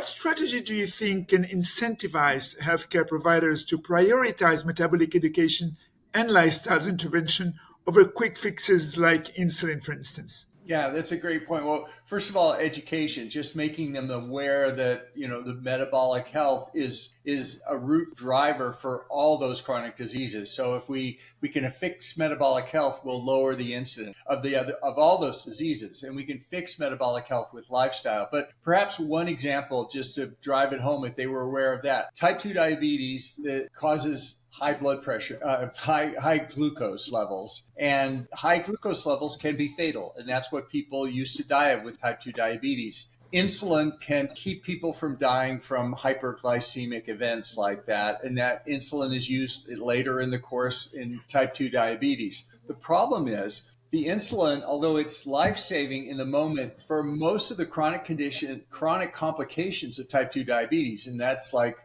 What strategy do you think can incentivize healthcare providers to prioritize metabolic education and lifestyles intervention over quick fixes like insulin, for instance? Yeah, that's a great point. Well, first of all, education, just making them aware that, the metabolic health is a root driver for all those chronic diseases. So if we can fix metabolic health, we'll lower the incidence of all those diseases, and we can fix metabolic health with lifestyle. But perhaps one example, just to drive it home, if they were aware of that, type 2 diabetes that causes high blood pressure, high glucose levels. And high glucose levels can be fatal. And that's what people used to die of with type 2 diabetes. Insulin can keep people from dying from hyperglycemic events like that. And that insulin is used later in the course in type 2 diabetes. The problem is the insulin, although it's life-saving in the moment, for most of the chronic complications of type 2 diabetes, and that's like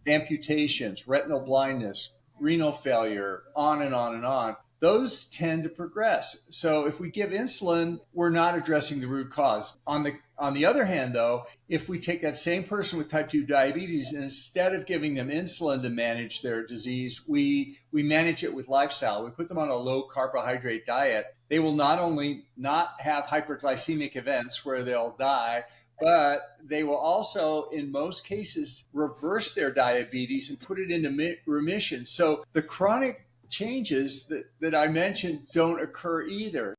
amputations, retinal blindness, renal failure, on and on and on, those tend to progress. So if we give insulin, we're not addressing the root cause. On the other hand, though, if we take that same person with type 2 diabetes and instead of giving them insulin to manage their disease, we manage it with lifestyle. We put them on a low carbohydrate diet. They will not only not have hyperglycemic events where they'll die, but they will also, in most cases, reverse their diabetes and put it into remission. So the chronic changes that I mentioned don't occur either.